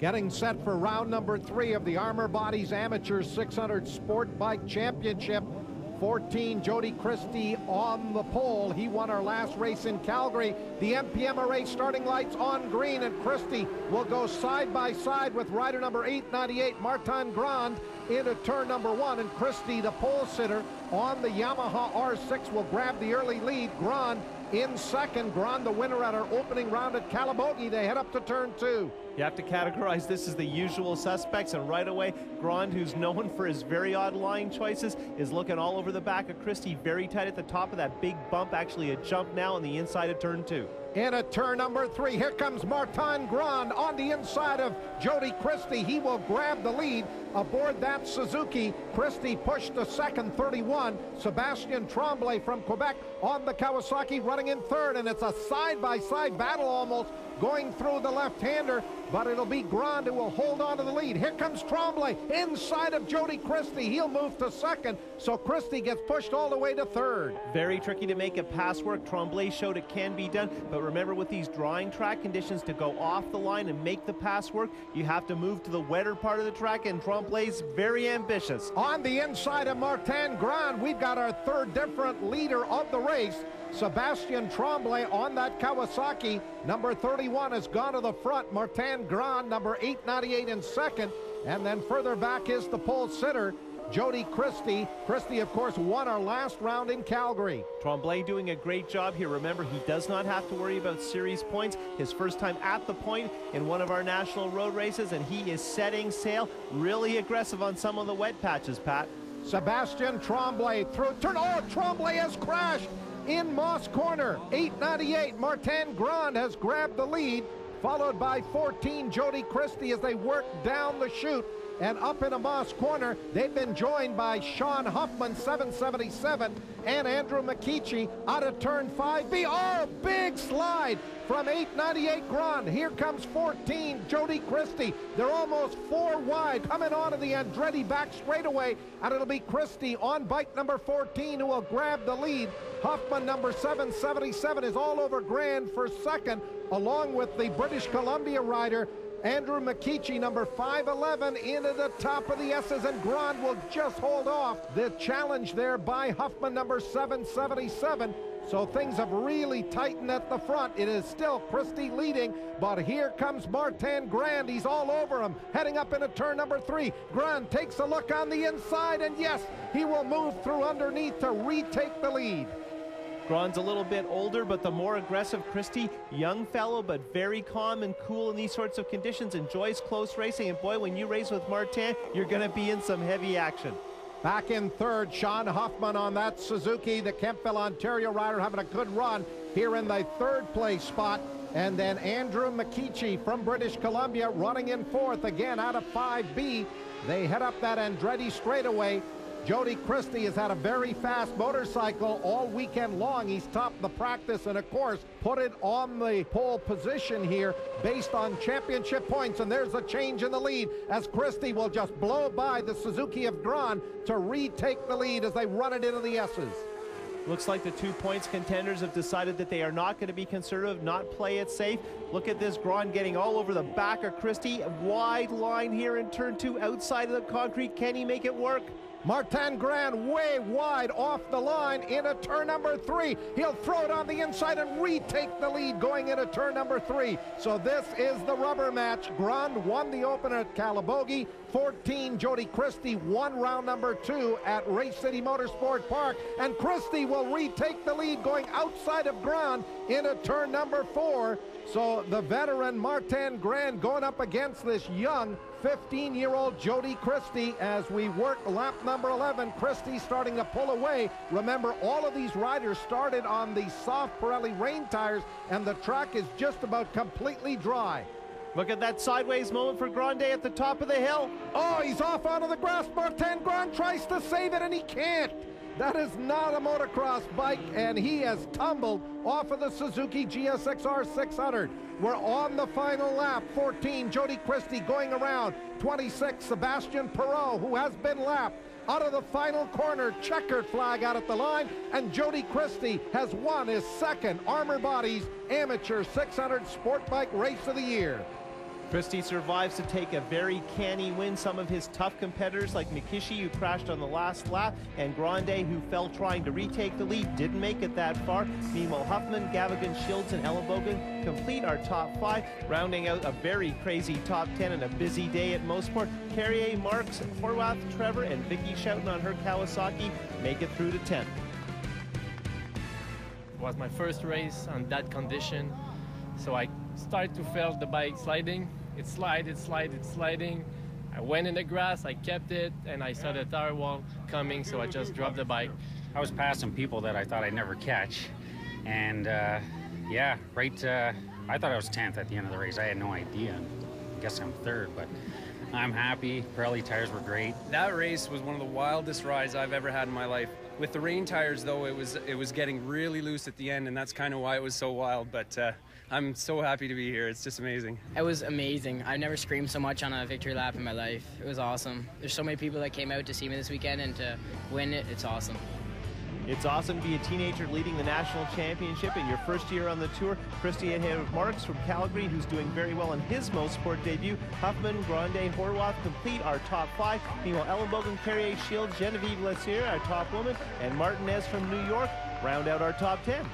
Getting set for round number 3 of the Armor Bodies Amateur 600 Sport Bike Championship. 14, Jody Christie on the pole. He won our last race in Calgary. The MPMRA starting lights on green, and Christie will go side by side with rider number 898, Martin Grand, into turn number 1. And Christie, the pole sitter on the Yamaha R6, will grab the early lead. Grand in second. Grand, the winner at our opening round at Calabogie. They head up to turn 2. You have to categorize this as the usual suspects, and right away, Grand, who's known for his very odd line choices, is looking all over the back of Christie, very tight at the top of that big bump, actually a jump now on the inside of turn 2. In at turn number 3, here comes Martin Grand on the inside of Jody Christie. He will grab the lead aboard that Suzuki. Christie pushed to second, 31. Sebastien Tremblay from Quebec on the Kawasaki running in third, and it's a side-by-side battle almost going through the left-hander, but it'll be Grand who will hold on to the lead. Here comes Tremblay inside of Jody Christie. He'll move to second, so Christie gets pushed all the way to third. Very tricky to make a pass work. Tremblay showed it can be done, but remember, with these drawing track conditions, to go off the line and make the pass work, you have to move to the wetter part of the track, and Tremblay's very ambitious. On the inside of Martin Grand, we've got our third different leader of the race. Sebastien Tremblay on that Kawasaki. Number 31 has gone to the front. Martin Grand, number 898 in second. And then further back is the pole sitter, Jody Christie. Christie, of course, won our last round in Calgary. Tremblay doing a great job here. Remember, he does not have to worry about series points. His first time at the point in one of our national road races, and he is setting sail. Really aggressive on some of the wet patches, Pat. Sebastien Tremblay through turn. Oh, Tremblay has crashed in Moss Corner. 898, Martin Grand has grabbed the lead, followed by 14, Jody Christie, as they work down the chute and up into Moss Corner. They've been joined by Sean Huffman, 777, and Andrew McKeechee out of turn 5B. Oh, big slide from 898 Grand. Here comes 14, Jody Christie. They're almost 4 wide, coming onto the Andretti back straightaway, and it'll be Christie on bike number 14 who will grab the lead. Huffman, number 777, is all over Grand for second, along with the British Columbia rider Andrew McKeechee, number 511, into the top of the S's, and Grand will just hold off the challenge there by Huffman, number 777. So things have really tightened at the front. It is still Christie leading, but here comes Martin Grand. He's all over him, heading up into turn number 3. Grand takes a look on the inside, and yes, he will move through underneath to retake the lead. Grand's a little bit older, but the more aggressive Christie, young fellow, but very calm and cool in these sorts of conditions, enjoys close racing, and boy, when you race with Martin, you're going to be in some heavy action. Back in third, Sean Huffman on that Suzuki, the Kempville, Ontario rider, having a good run here in the third place spot. And then Andrew McKeechee from British Columbia running in fourth, again out of 5B. They head up that Andretti straightaway. Jody Christie has had a very fast motorcycle all weekend long. He's topped the practice and, of course, put it on the pole position here based on championship points. And there's a change in the lead as Christie will just blow by the Suzuki of Grand to retake the lead as they run it into the S's. Looks like the 2 points contenders have decided that they are not going to be conservative, not play it safe. Look at this, Grand getting all over the back of Christie. Wide line here in turn 2 outside of the concrete. Can he make it work? Martin Grand way wide off the line into turn number 3. He'll throw it on the inside and retake the lead going into turn number 3. So this is the rubber match. Grand won the opener at Calabogie. 14, Jody Christie won round number 2 at Race City Motorsport Park. And Christie will retake the lead going outside of Grand into turn number 4. So the veteran Martin Grand going up against this young 15-year-old Jody Christie as we work lap number 11. Christie starting to pull away. Remember, all of these riders started on the soft Pirelli rain tires, and the track is just about completely dry. Look at that sideways moment for Grande at the top of the hill. Oh, he's off onto the grass. Martin Grand tries to save it, and he can't. That is not a motocross bike, and he has tumbled off of the Suzuki GSX-R 600. We're on the final lap. 14, Jody Christie going around. 26, Sebastien Perot, who has been lapped. Out of the final corner, checkered flag out at the line, and Jody Christie has won his second Armor Bodies Amateur 600 Sport Bike Race of the Year. Christie survives to take a very canny win. Some of his tough competitors like Mikishi, who crashed on the last lap, and Grande, who fell trying to retake the lead, didn't make it that far. Meanwhile, Huffman, Gavigan, Shields, and Ellenbogen complete our top 5, rounding out a very crazy top 10 and a busy day at Mosport. Carrier, Marks, Horwath, Trevor, and Vicky Schouten on her Kawasaki make it through to 10th. It was my first race on that condition, so I started to feel the bike sliding. It's sliding. I went in the grass, I kept it, and I saw the tire wall coming, so I just dropped the bike. I was passing people that I thought I'd never catch, and yeah, I thought I was 10th at the end of the race. I had no idea. I guess I'm 3rd, but I'm happy. Pirelli tires were great. That race was one of the wildest rides I've ever had in my life. With the rain tires, though, it was getting really loose at the end, and that's kind of why it was so wild, but I'm so happy to be here. It's just amazing. It was amazing. I've never screamed so much on a victory lap in my life. It was awesome. There's so many people that came out to see me this weekend, and to win it, it's awesome. It's awesome to be a teenager leading the national championship in your first year on the tour. Christie ahead of Marks from Calgary, who's doing very well in his Mosport debut. Huffman, Grande, Horwath complete our top 5. Meanwhile, Ellenbogen, Carrier, Shields, Genevieve Lessier, our top woman, and Martinez from New York round out our top 10.